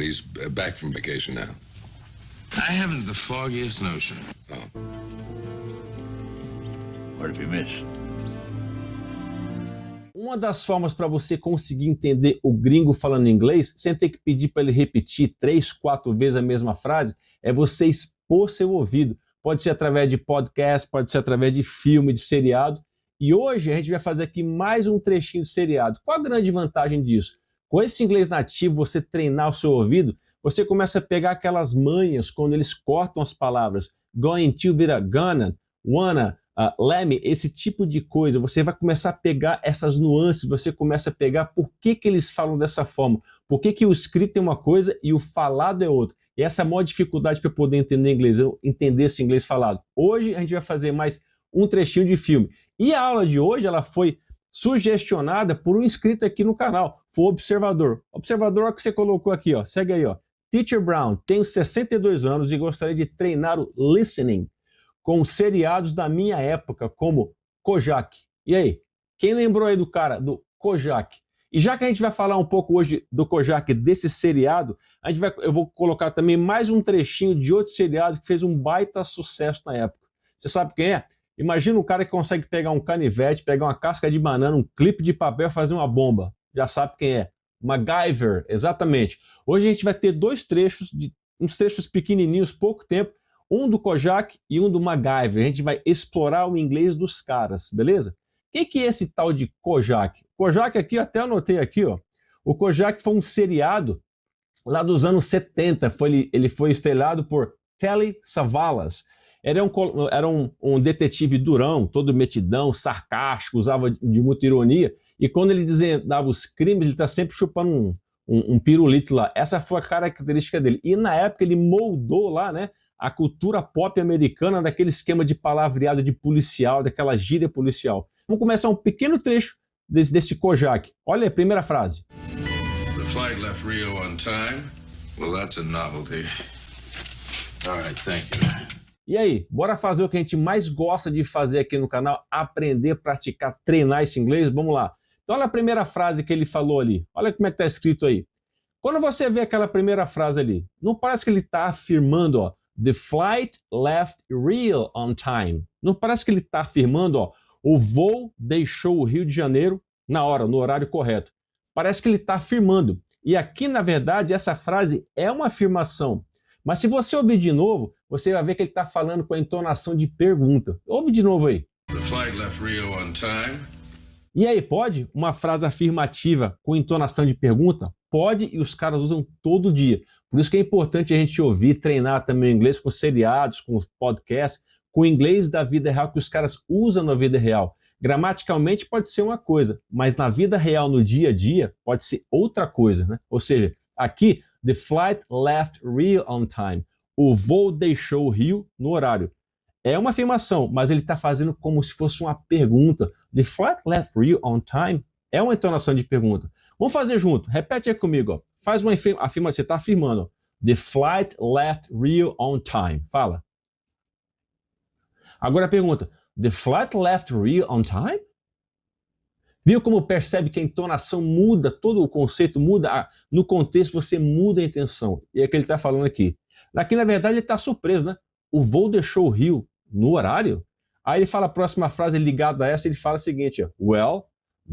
he's back from vacation now. I haven't the foggiest notion. Oh. What have you missed? Uma das formas para você conseguir entender o gringo falando inglês, sem ter que pedir para ele repetir 3, 4 vezes a mesma frase, é você expor seu ouvido. Pode ser através de podcast, pode ser através de filme, de seriado. E hoje a gente vai fazer aqui mais um trechinho de seriado. Qual a grande vantagem disso? Com esse inglês nativo, você treinar o seu ouvido, você começa a pegar aquelas manhas quando eles cortam as palavras. Going to vira gonna, wanna, let me, esse tipo de coisa. Você vai começar a pegar essas nuances, você começa a pegar por que eles falam dessa forma, por que o escrito é uma coisa e o falado é outra. E essa é a maior dificuldade para poder entender inglês, eu entender esse inglês falado. Hoje a gente vai fazer mais um trechinho de filme. E a aula de hoje ela foi sugestionada por um inscrito aqui no canal, foi o Observador. Observador, olha o que você colocou aqui, ó. Segue aí, ó. Teacher Brown, tenho 62 anos e gostaria de treinar o listening com seriados da minha época, como Kojak. E aí, quem lembrou aí do cara, do Kojak? E já que a gente vai falar um pouco hoje do Kojak, desse seriado, eu vou colocar também mais um trechinho de outro seriado que fez um baita sucesso na época. Você sabe quem é? Imagina um cara que consegue pegar um canivete, pegar uma casca de banana, um clipe de papel e fazer uma bomba. Já sabe quem é. MacGyver, exatamente. Hoje a gente vai ter dois trechos, uns trechos pequenininhos, pouco tempo, um do Kojak e um do MacGyver. A gente vai explorar o inglês dos caras, beleza? O que é esse tal de Kojak? Kojak aqui, eu até anotei aqui, ó. O Kojak foi um seriado lá dos anos 70. Ele foi estrelado por Telly Savalas. Era um detetive durão, todo metidão, sarcástico, usava de muita ironia. E quando ele dava os crimes, ele está sempre chupando um pirulito lá. Essa foi a característica dele. E na época ele moldou lá, né, a cultura pop americana daquele esquema de palavreado de policial, daquela gíria policial. Vamos começar um pequeno trecho desse Kojak. Olha aí, a primeira frase. The flight left Rio on time. Well, that's a novelty. All right, thank you. E aí, bora fazer o que a gente mais gosta de fazer aqui no canal, aprender, praticar, treinar esse inglês? Vamos lá. Então olha a primeira frase que ele falou ali. Olha como é que está escrito aí. Quando você vê aquela primeira frase ali, não parece que ele está afirmando, ó, the flight left Rio on time. Não parece que ele está afirmando, ó, o voo deixou o Rio de Janeiro na hora, no horário correto. Parece que ele está afirmando. E aqui, na verdade, essa frase é uma afirmação. Mas se você ouvir de novo, você vai ver que ele está falando com a entonação de pergunta. Ouve de novo aí. The flight left Rio on time. E aí, pode? Uma frase afirmativa com entonação de pergunta? Pode, e os caras usam todo dia. Por isso que é importante a gente ouvir, treinar também o inglês com seriados, com podcasts, com o inglês da vida real que os caras usam na vida real. Gramaticalmente pode ser uma coisa, mas na vida real, no dia a dia, pode ser outra coisa, né? Ou seja, aqui, the flight left Rio on time. O voo deixou o Rio no horário. É uma afirmação, mas ele está fazendo como se fosse uma pergunta. The flight left Rio on time é uma entonação de pergunta. Vamos fazer junto. Repete aí comigo. Ó. Faz uma afirmação. Você está afirmando. Ó. The flight left Rio on time. Fala. Agora a pergunta. The flight left Rio on time? Viu como percebe que a entonação muda, todo o conceito muda? No contexto você muda a intenção. E é o que ele está falando aqui. Aqui, na verdade, ele está surpreso, né? O voo deixou o Rio no horário? Aí ele fala a próxima frase ligada a essa, ele fala o seguinte, ó, well,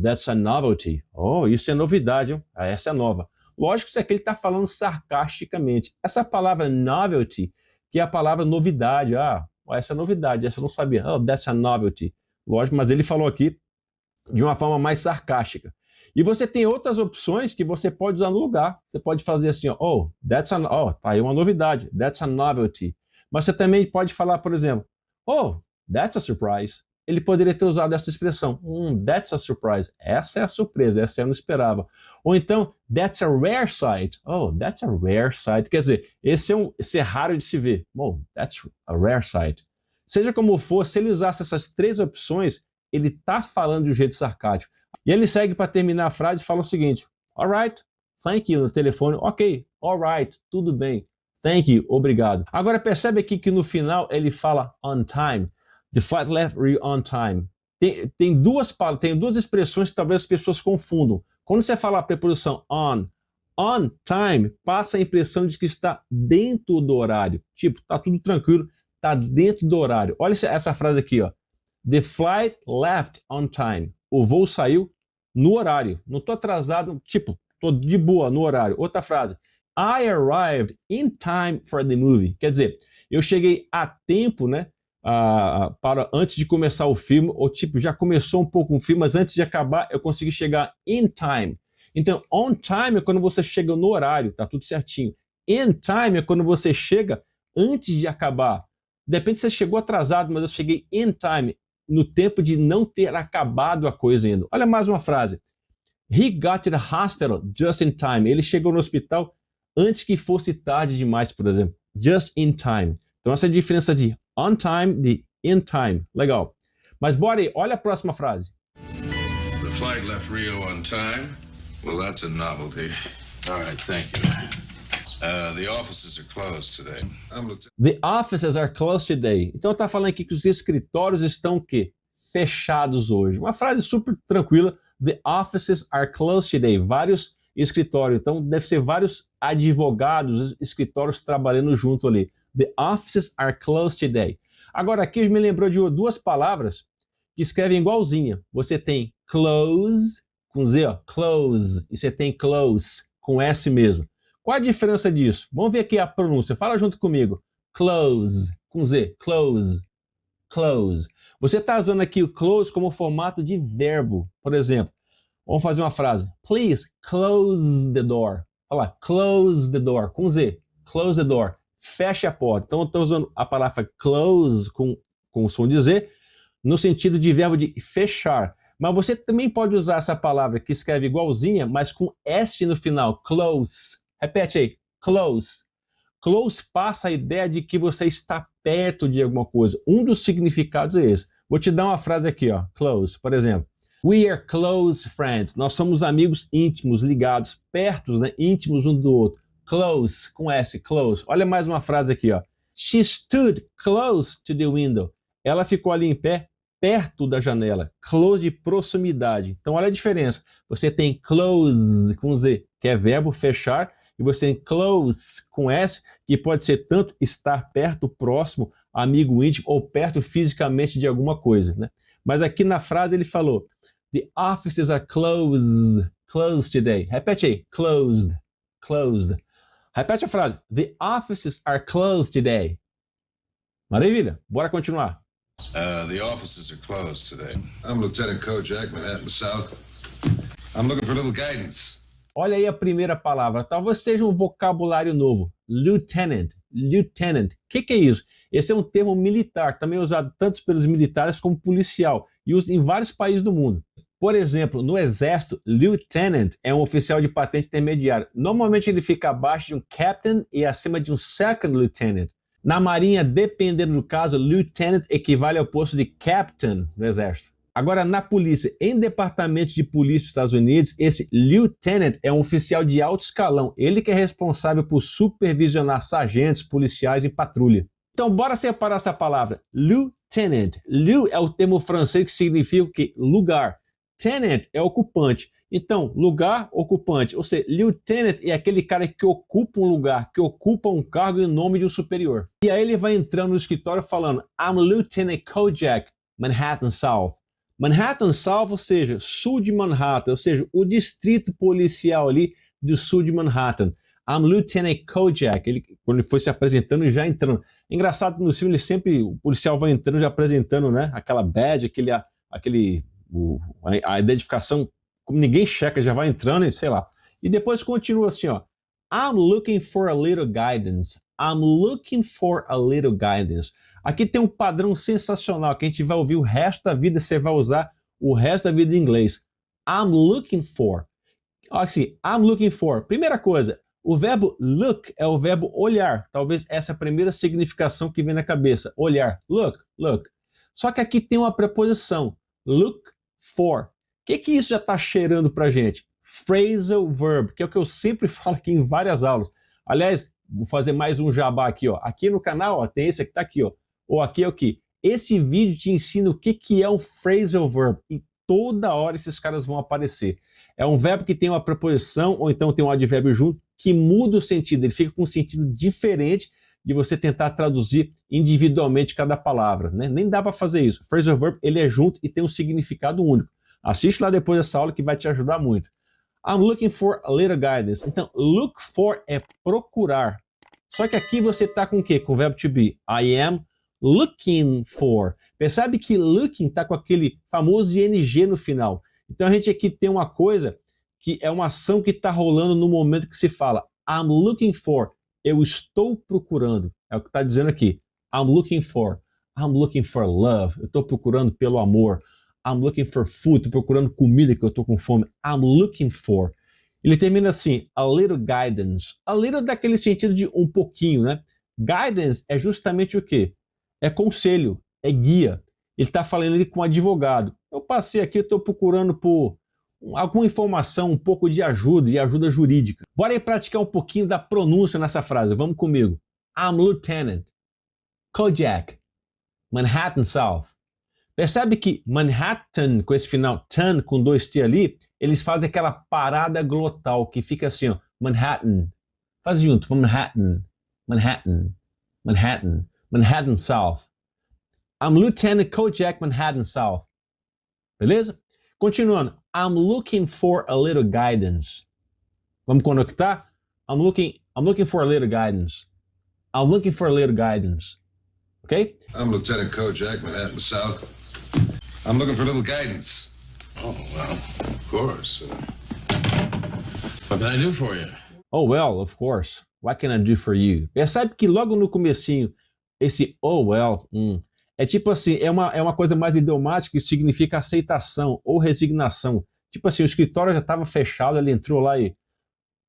that's a novelty. Oh, isso é novidade, hein? Essa é nova. Lógico que isso aqui ele está falando sarcasticamente. Essa palavra novelty, que é a palavra novidade. Essa é novidade, essa eu não sabia. Oh, that's a novelty. Lógico, mas ele falou aqui de uma forma mais sarcástica. E você tem outras opções que você pode usar no lugar. Você pode fazer assim, ó, tá aí uma novidade, that's a novelty. Mas você também pode falar, por exemplo, oh, that's a surprise. Ele poderia ter usado essa expressão, that's a surprise. Essa é a surpresa, essa eu não esperava. Ou então, that's a rare sight. Oh, that's a rare sight. Quer dizer, esse é raro de se ver. Oh, that's a rare sight. Seja como for, se ele usasse essas três opções, ele está falando de um jeito sarcástico. E ele segue para terminar a frase e fala o seguinte, alright, thank you, no telefone, ok, alright, tudo bem, thank you, obrigado. Agora percebe aqui que no final ele fala on time, the flight left Rio on time. Tem duas expressões que talvez as pessoas confundam. Quando você fala a preposição on On time passa a impressão de que está dentro do horário. Tipo, tá tudo tranquilo, tá dentro do horário. Olha essa frase aqui, ó. The flight left on time. O voo saiu no horário. Não tô atrasado, tipo, tô de boa no horário. Outra frase. I arrived in time for the movie. Quer dizer, eu cheguei a tempo, né? Para antes de começar o filme, ou tipo, já começou um pouco o filme, mas antes de acabar, eu consegui chegar in time. Então, on time é quando você chega no horário, tá tudo certinho. In time é quando você chega antes de acabar. Depende se você chegou atrasado, mas eu cheguei in time, no tempo de não ter acabado a coisa ainda. Olha mais uma frase. He got to the hospital just in time. Ele chegou no hospital antes que fosse tarde demais, por exemplo. Just in time. Então essa é a diferença de on time, de in time. Legal. Mas bora aí, olha a próxima frase. The flight left Rio on time. Well, that's a novelty. All right, thank you. The offices are closed today. The offices are closed today. Então tá falando aqui que os escritórios estão o quê? Fechados hoje. Uma frase super tranquila. The offices are closed today. Vários escritórios. Então deve ser vários advogados, escritórios trabalhando junto ali. The offices are closed today. Agora aqui me lembrou de duas palavras que escrevem igualzinha. Você tem close, com Z, ó, close. E você tem close, com S mesmo. Qual a diferença disso? Vamos ver aqui a pronúncia. Fala junto comigo. Close, com Z, close, close. Você está usando aqui o close como formato de verbo. Por exemplo, vamos fazer uma frase. Please close the door. Olha lá, close the door, com Z, close the door. Feche a porta. Então eu estou usando a palavra close com o som de Z no sentido de verbo de fechar. Mas você também pode usar essa palavra que escreve igualzinha, mas com S no final. Close. Repete aí. Close. Close passa a ideia de que você está perto de alguma coisa. Um dos significados é esse. Vou te dar uma frase aqui, ó. Close. Por exemplo. We are close friends. Nós somos amigos íntimos, ligados, perto, né? Íntimos um do outro. Close, com S, close. Olha mais uma frase aqui, ó. She stood close to the window. Ela ficou ali em pé, perto da janela. Close de proximidade. Então olha a diferença. Você tem close com Z, que é verbo fechar, e você tem close com S, que pode ser tanto estar perto, próximo, amigo íntimo, ou perto fisicamente de alguma coisa, né? Mas aqui na frase ele falou, the offices are closed today. Repete aí, closed. Repete a frase. The offices are closed today. Maravilha. Bora continuar. The offices are closed today. I'm Lieutenant Kojak, Manhattan South. I'm looking for a little guidance. Olha aí a primeira palavra. Talvez seja um vocabulário novo. Lieutenant. Lieutenant. O que é isso? Esse é um termo militar, também usado tanto pelos militares como policial, e usa em vários países do mundo. Por exemplo, no Exército, Lieutenant é um oficial de patente intermediária. Normalmente ele fica abaixo de um Captain e acima de um Second Lieutenant. Na Marinha, dependendo do caso, Lieutenant equivale ao posto de Captain no Exército. Agora, na polícia, em departamentos de polícia dos Estados Unidos, esse Lieutenant é um oficial de alto escalão. Ele que é responsável por supervisionar sargentos, policiais em patrulha. Então, bora separar essa palavra. Lieutenant. Lieu é o termo francês que significa o quê? Lugar. Tenant é ocupante. Então, lugar, ocupante. Ou seja, lieutenant é aquele cara que ocupa um lugar, que ocupa um cargo em nome de um superior. E aí ele vai entrando no escritório falando I'm Lieutenant Kojak, Manhattan South. Manhattan South, ou seja, sul de Manhattan, ou seja, o distrito policial ali do sul de Manhattan. I'm Lieutenant Kojak. Ele, quando ele foi se apresentando, já entrando. Engraçado, no filme, o policial vai entrando já apresentando, né, aquela badge, a identificação, como ninguém checa, já vai entrando e sei lá. E depois continua assim, ó. I'm looking for a little guidance. I'm looking for a little guidance. Aqui tem um padrão sensacional que a gente vai ouvir o resto da vida, você vai usar o resto da vida em inglês. I'm looking for. Olha assim, I'm looking for. Primeira coisa, o verbo look é o verbo olhar. Talvez essa é a primeira significação que vem na cabeça. Olhar. Look, look. Só que aqui tem uma preposição. Look for. O que isso já está cheirando pra gente? Phrasal verb, que é o que eu sempre falo aqui em várias aulas. Aliás, vou fazer mais um jabá aqui, ó. Aqui no canal, ó, tem esse aqui, tá aqui, ó. Ou aqui é o que? Esse vídeo te ensina o que é um phrasal verb. E toda hora esses caras vão aparecer. É um verbo que tem uma preposição ou então tem um advérbio junto que muda o sentido, ele fica com um sentido diferente de você tentar traduzir individualmente cada palavra, né? Nem dá para fazer isso. O phrasal verb, ele é junto e tem um significado único. Assiste lá depois dessa aula que vai te ajudar muito. I'm looking for a little guidance. Então, look for é procurar. Só que aqui você está com o quê? Com o verbo to be. I am looking for. Percebe que looking está com aquele famoso ing no final. Então a gente aqui tem uma coisa que é uma ação que está rolando no momento que se fala I'm looking for. Eu estou procurando. É o que está dizendo aqui. I'm looking for. I'm looking for love. Eu estou procurando pelo amor. I'm looking for food. Estou procurando comida que eu estou com fome. I'm looking for. Ele termina assim, a little guidance. A little daquele sentido de um pouquinho, né? Guidance é justamente o quê? É conselho, é guia. Ele está falando ali com um advogado. Eu passei aqui, estou procurando por alguma informação, um pouco de ajuda e ajuda jurídica. Bora aí praticar um pouquinho da pronúncia nessa frase. Vamos comigo. I'm Lieutenant Kojak, Manhattan South. Percebe que Manhattan, com esse final, tan, com 2T ali, eles fazem aquela parada glotal que fica assim, ó, Manhattan. Faz junto, Manhattan, Manhattan, Manhattan, Manhattan South. I'm Lieutenant Kojak, Manhattan South. Beleza? Continuando. I'm looking for a little guidance. Vamos conectar? I'm looking for a little guidance. I'm looking for a little guidance. Okay? I'm Lieutenant Kojak, Manhattan South. I'm looking for a little guidance. Oh, well, of course. What can I do for you? Oh, well, of course. What can I do for you? Percebe que logo no comecinho, esse oh, well, é tipo assim, é uma coisa mais idiomática que significa aceitação ou resignação. Tipo assim, o escritório já estava fechado, ele entrou lá e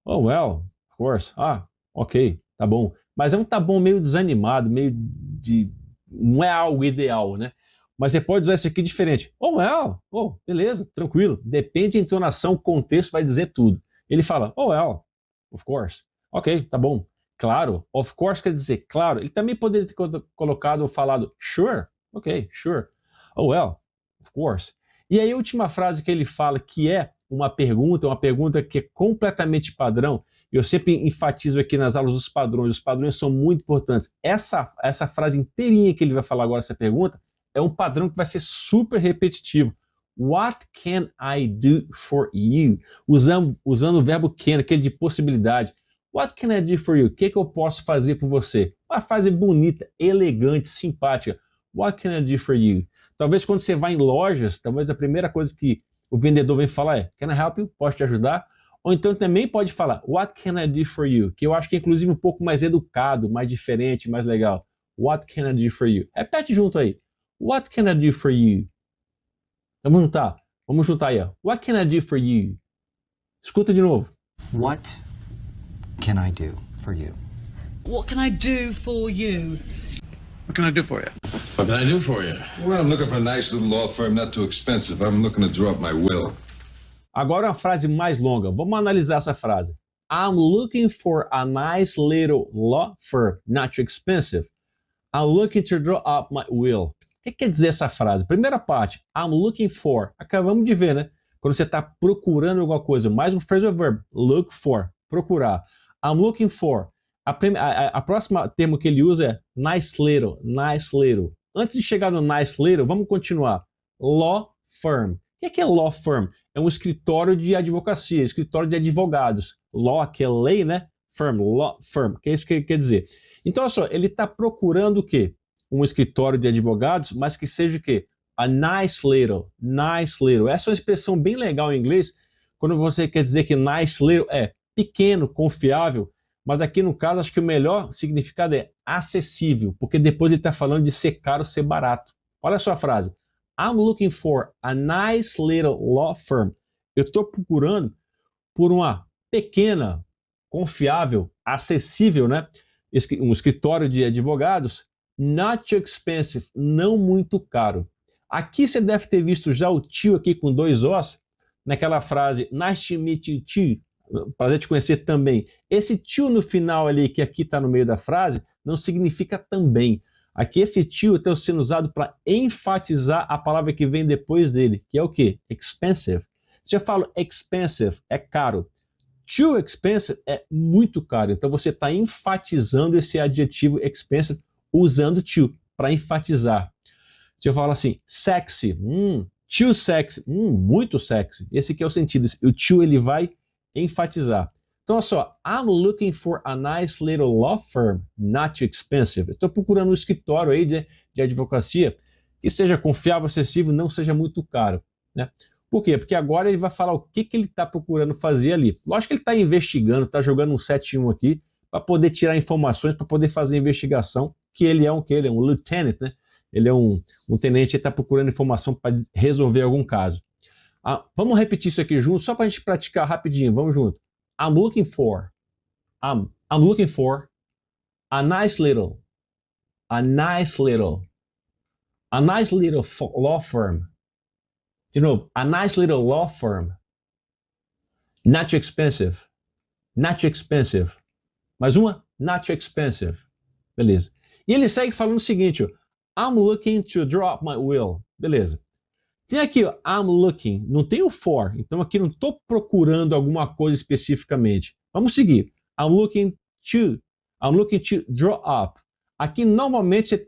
oh, well, of course. Ah, ok, tá bom. Mas é um tá bom meio desanimado, meio de... não é algo ideal, né? Mas você pode usar isso aqui diferente. Oh, well, oh, beleza, tranquilo. Depende da entonação, o contexto vai dizer tudo. Ele fala, oh, well, of course. Ok, tá bom. Claro, of course quer dizer claro. Ele também poderia ter colocado ou falado sure. Ok, sure. Oh, well, of course. E aí a última frase que ele fala, que é uma pergunta que é completamente padrão, e eu sempre enfatizo aqui nas aulas os padrões são muito importantes. Essa frase inteirinha que ele vai falar agora, essa pergunta, é um padrão que vai ser super repetitivo. What can I do for you? Usando o verbo can, aquele de possibilidade. What can I do for you? O que eu posso fazer por você? Uma frase bonita, elegante, simpática. What can I do for you? Talvez quando você vai em lojas, talvez a primeira coisa que o vendedor vem falar é Can I help you? Posso te ajudar? Ou então também pode falar What can I do for you? Que eu acho que é inclusive um pouco mais educado, mais diferente, mais legal. What can I do for you? Repete junto aí. What can I do for you? Vamos juntar aí. Ó. What can I do for you? Escuta de novo. What can I do for you? What can I do for you? What can I do for you? What can I do for you? Well, I'm looking for a nice little law firm, not too expensive. I'm looking to draw up my will. Agora uma frase mais longa. Vamos analisar essa frase. I'm looking for a nice little law firm, not too expensive. I'm looking to draw up my will. O que quer dizer essa frase? Primeira parte, I'm looking for. Acabamos de ver, né? Quando você está procurando alguma coisa, mais um phrasal verb, look for, procurar. I'm looking for. A próxima termo que ele usa é nice little, nice little. Antes de chegar no nice little, vamos continuar. Law firm. O que é law firm? É um escritório de advocacia, escritório de advogados. Law, que é lei, né? Firm, law firm. Que é isso que ele quer dizer. Então, olha só, ele está procurando o quê? Um escritório de advogados, mas que seja o quê? A nice little, nice little. Essa é uma expressão bem legal em inglês, quando você quer dizer que nice little é pequeno, confiável, mas aqui no caso acho que o melhor significado é acessível, porque depois ele está falando de ser caro, ser barato. Olha só a frase. I'm looking for a nice little law firm. Eu estou procurando por uma pequena, confiável, acessível, né? Um escritório de advogados, not too expensive, não muito caro. Aqui você deve ter visto já o tio aqui com 2 Os, naquela frase, nice to meet you too, prazer te conhecer também. Esse tio no final ali, que aqui está no meio da frase, não significa também. Aqui esse to está sendo usado para enfatizar a palavra que vem depois dele, que é o quê? Expensive. Se eu falo expensive, é caro. Too expensive é muito caro. Então você está enfatizando esse adjetivo expensive usando to para enfatizar. Se eu falo assim, sexy, too sexy, muito sexy. Esse aqui é o sentido. O to ele vai enfatizar. Então, olha só, I'm looking for a nice little law firm, not too expensive. Estou procurando um escritório aí de advocacia que seja confiável, acessível, não seja muito caro, né? Por quê? Porque agora ele vai falar o que ele está procurando fazer ali. Lógico que ele está investigando, está jogando um 7-1 aqui para poder tirar informações, para poder fazer a investigação, que ele é um lieutenant, né? Ele é um tenente, ele está procurando informação para resolver algum caso. Vamos repetir isso aqui junto, só para a gente praticar rapidinho, vamos junto. I'm looking for a nice little law firm. De novo, a nice little law firm. Not too expensive. Not too expensive. Mais uma, not too expensive. Beleza. E ele segue falando o seguinte, ó, I'm looking to draw up my will. Beleza. Tem aqui, ó, I'm looking, não tem o for, então aqui não estou procurando alguma coisa especificamente. Vamos seguir. I'm looking to draw up. Aqui novamente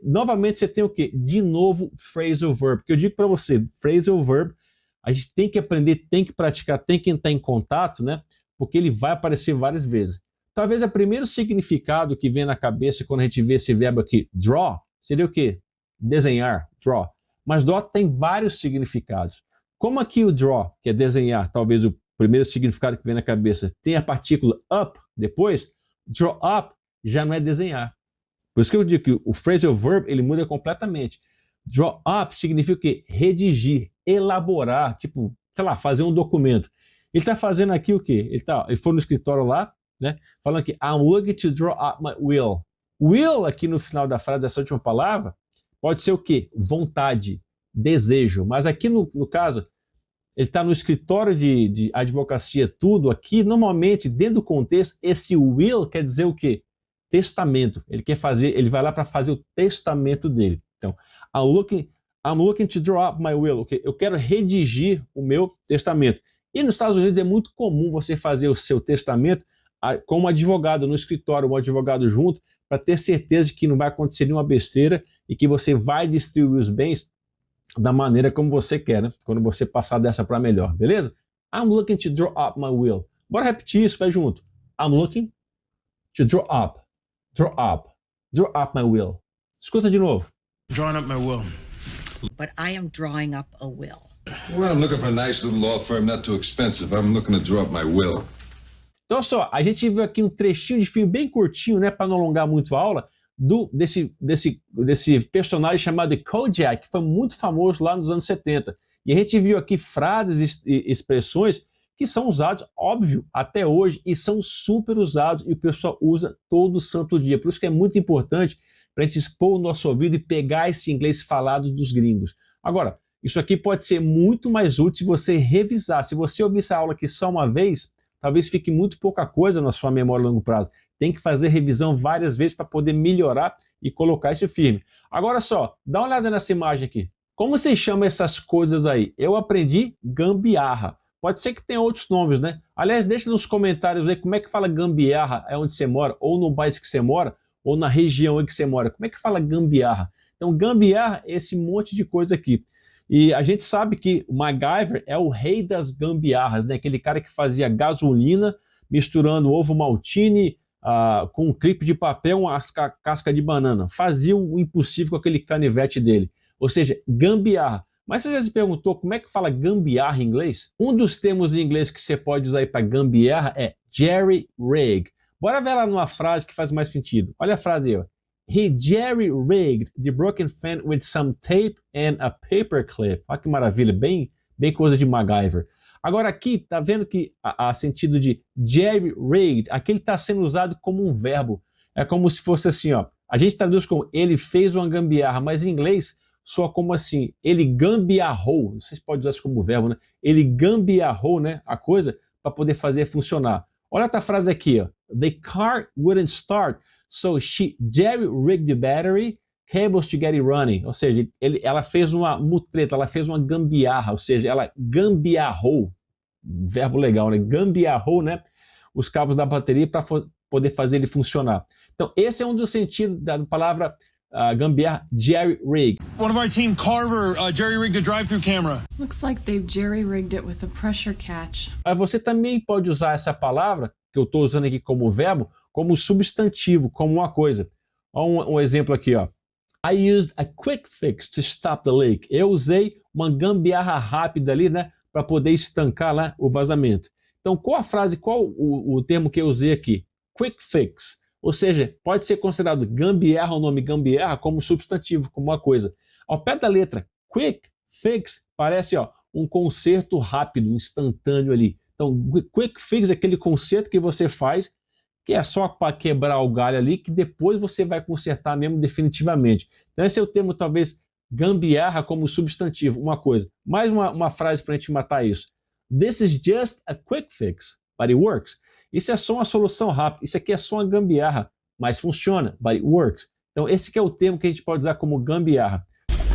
você tem o quê? De novo, phrasal verb. Porque eu digo para você, phrasal verb, a gente tem que aprender, tem que praticar, tem que entrar em contato, né? Porque ele vai aparecer várias vezes. Talvez o primeiro significado que vem na cabeça quando a gente vê esse verbo aqui, draw, seria o quê? Desenhar, draw. Mas draw tem vários significados. Como aqui o draw, que é desenhar, talvez o primeiro significado que vem na cabeça, tem a partícula up depois, draw up já não é desenhar. Por isso que eu digo que o phrasal verb ele muda completamente. Draw up significa o quê? Redigir, elaborar, tipo, sei lá, fazer um documento. Ele está fazendo aqui o quê? Ele foi no escritório lá, né? Falando aqui, I'm looking to draw up my will. Will, aqui no final da frase, dessa última palavra, pode ser o quê? Vontade, desejo. Mas aqui no caso, ele está no escritório de advocacia, tudo aqui, normalmente, dentro do contexto, esse will quer dizer o quê? Testamento. Ele vai lá para fazer o testamento dele. Então, I'm looking to draw up my will. Okay? Eu quero redigir o meu testamento. E nos Estados Unidos é muito comum você fazer o seu testamento com um advogado no escritório, um advogado junto, para ter certeza de que não vai acontecer nenhuma besteira e que você vai distribuir os bens da maneira como você quer, né? Quando você passar dessa para melhor, beleza? I'm looking to draw up my will. Bora repetir isso, vai junto. I'm looking to draw up my will. Escuta de novo. Drawing up my will. But I am drawing up a will. Well, I'm looking for a nice little law firm, not too expensive. I'm looking to draw up my will. Então, só, a gente viu aqui um trechinho de filme bem curtinho, né, para não alongar muito a aula, desse personagem chamado Kojak, que foi muito famoso lá nos anos 70. E a gente viu aqui frases e expressões que são usados, óbvio, até hoje, e são super usados, e o pessoal usa todo santo dia. Por isso que é muito importante para a gente expor o nosso ouvido e pegar esse inglês falado dos gringos. Agora, isso aqui pode ser muito mais útil se você revisar. Se você ouvir essa aula aqui só uma vez, talvez fique muito pouca coisa na sua memória a longo prazo. Tem que fazer revisão várias vezes para poder melhorar e colocar isso firme. Agora só, dá uma olhada nessa imagem aqui. Como você chama essas coisas aí? Eu aprendi gambiarra. Pode ser que tenha outros nomes, né? Aliás, deixa nos comentários aí como é que fala gambiarra, é onde você mora, ou no país que você mora, ou na região em que você mora. Como é que fala gambiarra? Então, gambiarra é esse monte de coisa aqui. E a gente sabe que o MacGyver é o rei das gambiarras, né? Aquele cara que fazia gasolina misturando ovo maltine com um clipe de papel, uma casca de banana. Fazia o impossível com aquele canivete dele. Ou seja, gambiarra. Mas você já se perguntou como é que fala gambiarra em inglês? Um dos termos em inglês que você pode usar aí para gambiarra é jerry-rig. Bora ver lá numa frase que faz mais sentido. Olha a frase aí, ó. He jerry-rigged the broken fan with some tape and a paper clip. Olha que maravilha, bem coisa de MacGyver. Agora aqui, tá vendo que a sentido de jerry-rigged, aqui ele está sendo usado como um verbo. É como se fosse assim, ó. A gente traduz como ele fez uma gambiarra, mas em inglês soa como assim, ele gambiarrou. Não sei se pode usar isso como verbo, né? Ele gambiarrou, né, a coisa para poder fazer funcionar. Olha essa frase aqui, ó. The car wouldn't start. So she jerry-rigged the battery cables to get it running. Ou seja, ela fez uma mutreta, ela fez uma gambiarra, ou seja, ela gambiarrou, verbo legal, né? Gambiarrou, né? Os cabos da bateria para poder fazer ele funcionar. Então, esse é um dos sentidos da palavra gambiarra, jerry-rig. One of our team, Carver, jerry-rigged a drive-through camera. Looks like they've jerry-rigged it with a pressure catch. Você também pode usar essa palavra, que eu estou usando aqui como verbo, como substantivo, como uma coisa. Olha um exemplo aqui, ó. I used a quick fix to stop the leak. Eu usei uma gambiarra rápida ali, né, para poder estancar lá o vazamento. Então, qual a frase, qual o termo que eu usei aqui? Quick fix. Ou seja, pode ser considerado gambiarra, o nome gambiarra, como substantivo, como uma coisa. Ao pé da letra quick fix, parece um conserto rápido, instantâneo ali. Então, quick fix é aquele conserto que você faz, que é só para quebrar o galho ali, que depois você vai consertar mesmo definitivamente. Então, esse é o termo, talvez, gambiarra como substantivo, uma coisa. Mais uma frase para a gente matar isso. This is just a quick fix, but it works. Isso é só uma solução rápida, isso aqui é só uma gambiarra, mas funciona, but it works. Então esse que é o termo que a gente pode usar como gambiarra.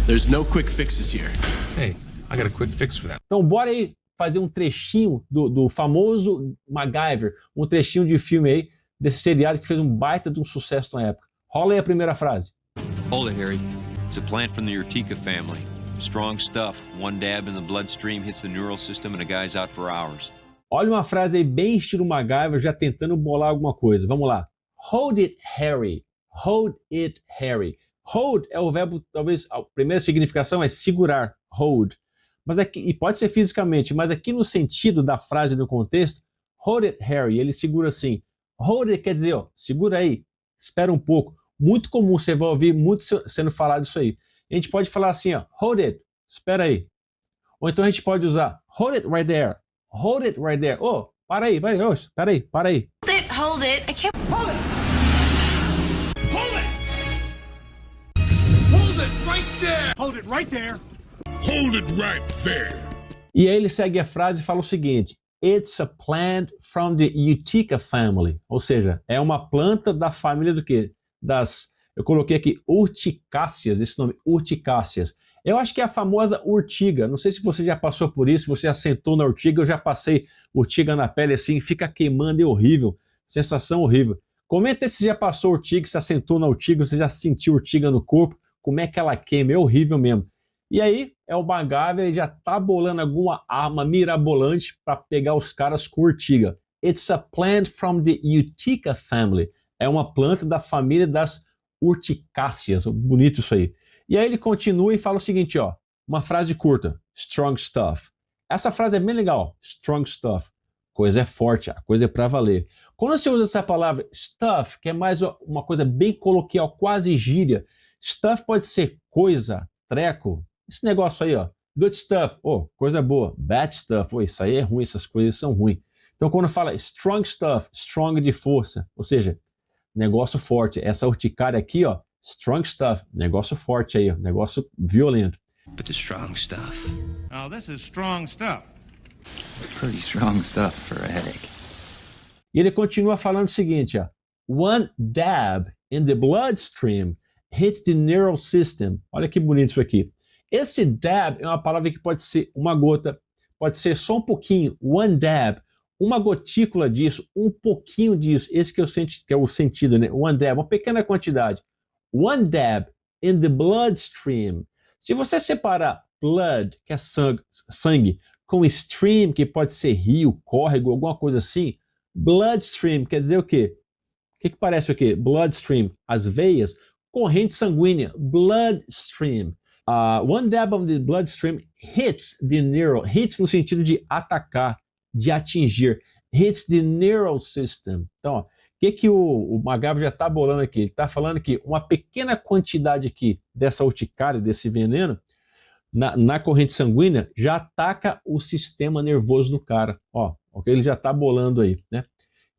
There's no quick fixes here. Hey, I got a quick fix for that. Então bora aí fazer um trechinho do famoso MacGyver, um trechinho de filme aí, desse seriado que fez um baita de um sucesso na época. Rola aí a primeira frase. Hold it, Harry. It's a plant from the Urtica family. Strong stuff. One dab in the bloodstream hits the neural system and a guy's out for hours. Olha uma frase aí bem estilo MacGyver, já tentando bolar alguma coisa. Vamos lá. Hold it, Harry. Hold it, Harry. Hold é o verbo, talvez, a primeira significação é segurar. Hold. Mas aqui, e pode ser fisicamente, mas aqui no sentido da frase, no contexto, hold it, Harry, ele segura assim. Hold it quer dizer, segura aí, espera um pouco. Muito comum, você vai ouvir muito sendo falado isso aí. A gente pode falar assim, hold it, espera aí. Ou então a gente pode usar, hold it right there. Hold it right there. Oh, para aí, para aí. Oh, para aí, para aí. Hold it. I can't. Hold it! Hold it! Hold it right there! Hold it right there. Hold it right there! E aí ele segue a frase e fala o seguinte: It's a plant from the Urtica family. Ou seja, é uma planta da família do quê? Eu coloquei aqui urticáceas, esse nome, urticáceas. Eu acho que é a famosa urtiga. Não sei se você já passou por isso, se você já sentou na urtiga. Eu já passei urtiga na pele assim, fica queimando, é horrível. Sensação horrível. Comenta se já passou urtiga, se assentou na urtiga, você já sentiu urtiga no corpo, como é que ela queima, é horrível mesmo. E aí, é o MacGyver, ele já tá bolando alguma arma mirabolante para pegar os caras com urtiga. It's a plant from the Urtica family. É uma planta da família das urticáceas. Bonito isso aí. E aí ele continua e fala o seguinte, uma frase curta, strong stuff. Essa frase é bem legal, strong stuff. Coisa é forte, a coisa é para valer. Quando você usa essa palavra stuff, que é mais uma coisa bem coloquial, quase gíria, stuff pode ser coisa, treco, esse negócio aí, good stuff, coisa boa, bad stuff, isso aí é ruim, essas coisas são ruins. Então quando fala strong stuff, strong de força, ou seja, negócio forte, essa urticária aqui, strong stuff, negócio forte aí, negócio violento. But the strong stuff. Now this is strong stuff. Pretty strong stuff for a headache. E ele continua falando o seguinte, one dab in the bloodstream hits the neural system. Olha que bonito isso aqui. Esse dab é uma palavra que pode ser uma gota, pode ser só um pouquinho, one dab, uma gotícula disso, um pouquinho disso. Esse que é o sentido, né? One dab, uma pequena quantidade. One dab in the bloodstream. Se você separar blood, que é sangue, com stream, que pode ser rio, córrego, alguma coisa assim, bloodstream quer dizer o quê? O que parece o quê? Bloodstream, as veias, corrente sanguínea, bloodstream. One dab of the bloodstream hits the neural, hits no sentido de atacar, de atingir, hits the neural system. Então, o que o MacGyver já está bolando aqui? Ele está falando que uma pequena quantidade aqui dessa urticária, desse veneno, na corrente sanguínea, já ataca o sistema nervoso do cara. Ele já está bolando aí, né?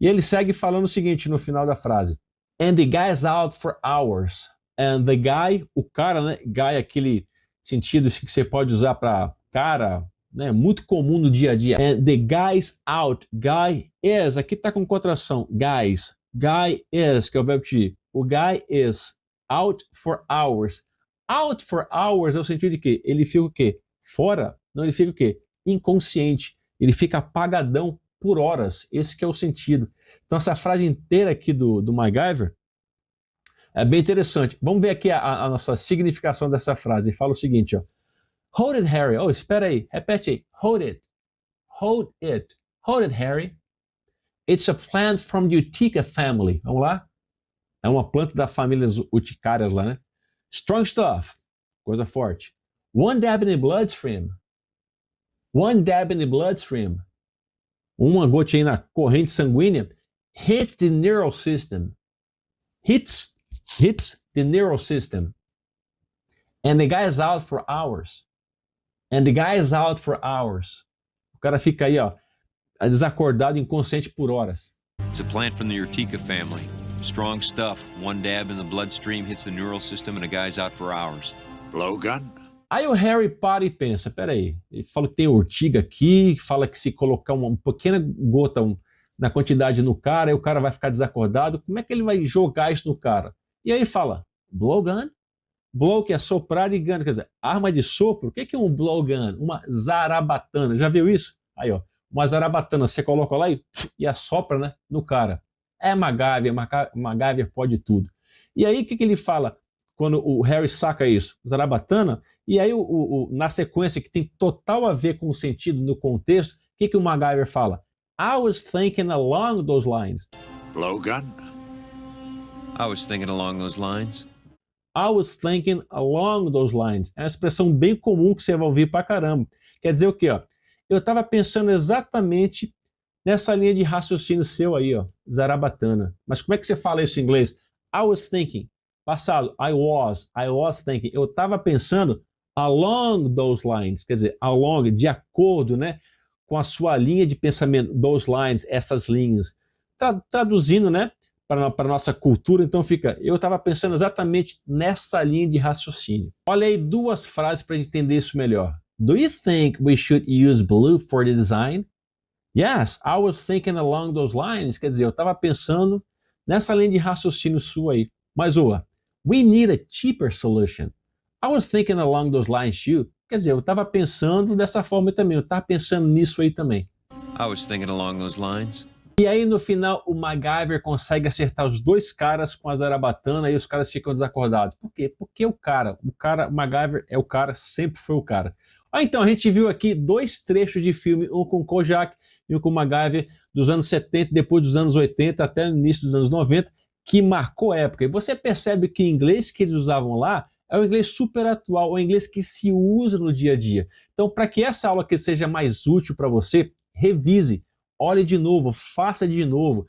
E ele segue falando o seguinte no final da frase. And the guy's out for hours. And the guy, o cara, né? Guy é aquele sentido que você pode usar para cara, né? Muito comum no dia a dia. And the guy's out. Guy is. Aqui está com contração. Guys. Guy is, que é o verbo to be. O guy is Out for hours. Out for hours é o sentido de quê? Ele fica o quê? Fora? Não, ele fica o quê? Inconsciente. Ele fica apagadão por horas. Esse que é o sentido. Então essa frase inteira aqui do MacGyver é bem interessante. Vamos ver aqui a nossa significação dessa frase. Ele fala o seguinte, ó. Hold it, Harry. Oh, espera aí. Repete aí. Hold it. Hold it. Hold it, Harry. It's a plant from the Utica family. Vamos lá? É uma planta da família uticárias lá, né? Strong stuff. Coisa forte. One dab in the bloodstream. One dab in the bloodstream. Uma gotinha aí na corrente sanguínea. Hits the neural system. Hits the neural system. And the guy is out for hours. And the guy is out for hours. O cara fica aí, ó, desacordado, inconsciente por horas. It's a plant from the Urtica family. Strong stuff. One dab in the bloodstream hits the neural system and a guy's out for hours. Blowgun? Aí o Harry para e pensa, peraí, ele fala que tem urtiga aqui, fala que se colocar uma pequena gota na quantidade no cara, aí o cara vai ficar desacordado, como é que ele vai jogar isso no cara? E aí ele fala, blowgun? Blow que é soprar e gun, quer dizer, arma de sopro. O que é um blowgun? Uma zarabatana, já viu isso? Aí ó, uma zarabatana, você coloca lá e assopra, né, no cara. É MacGyver pode tudo. E aí o que ele fala quando o Harry saca isso? Zarabatana. E aí na sequência que tem total a ver com o sentido no contexto, o que o MacGyver fala? I was thinking along those lines. Blowgun? I was thinking along those lines. I was thinking along those lines. É uma expressão bem comum que você vai ouvir pra caramba. Quer dizer o quê? Ó? Eu estava pensando exatamente nessa linha de raciocínio seu aí, ó, zarabatana. Mas como é que você fala isso em inglês? I was thinking. Passado, I was thinking. Eu estava pensando along those lines. Quer dizer, along, de acordo, né, com a sua linha de pensamento. Those lines, essas linhas. Traduzindo, né, para a nossa cultura, então fica, eu estava pensando exatamente nessa linha de raciocínio. Olha aí duas frases para entender isso melhor. Do you think we should use blue for the design? Yes, I was thinking along those lines. Quer dizer, eu estava pensando nessa linha de raciocínio sua aí. Mas, we need a cheaper solution. I was thinking along those lines too. Quer dizer, eu estava pensando dessa forma também. Eu estava pensando nisso aí também. I was thinking along those lines. E aí, no final, o MacGyver consegue acertar os dois caras com a zarabatana e os caras ficam desacordados. Por quê? Porque o MacGyver é o cara, sempre foi o cara. Então, a gente viu aqui dois trechos de filme, um com Kojak e um com MacGyver dos anos 70, depois dos anos 80, até o início dos anos 90, que marcou a época. E você percebe que o inglês que eles usavam lá é o inglês super atual, o inglês que se usa no dia a dia. Então, para que essa aula aqui seja mais útil para você, revise. Olhe de novo, faça de novo.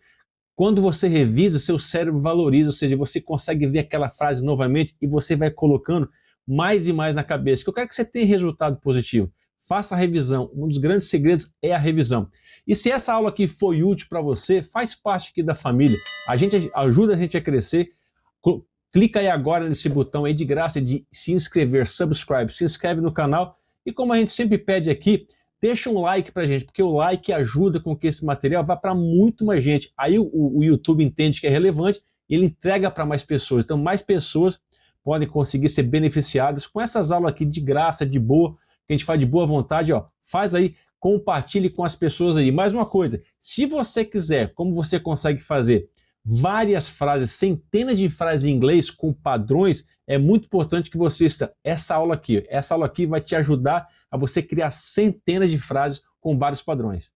Quando você revisa, seu cérebro valoriza, ou seja, você consegue ver aquela frase novamente e você vai colocando mais e mais na cabeça. Que eu quero que você tenha resultado positivo. Faça a revisão. Um dos grandes segredos é a revisão. E se essa aula aqui foi útil para você, faz parte aqui da família. Ajuda a gente a crescer. Clica aí agora nesse botão aí de graça de se inscrever, subscribe. Se inscreve no canal. E como a gente sempre pede aqui, deixa um like pra gente, porque o like ajuda com que esse material vá para muito mais gente. Aí o YouTube entende que é relevante e ele entrega para mais pessoas. Então mais pessoas podem conseguir ser beneficiadas com essas aulas aqui de graça, de boa, que a gente faz de boa vontade, ó. Faz aí, compartilhe com as pessoas aí. Mais uma coisa, se você quiser, como você consegue fazer várias frases, centenas de frases em inglês com padrões, é muito importante que você assista essa aula aqui. Essa aula aqui vai te ajudar a você criar centenas de frases com vários padrões.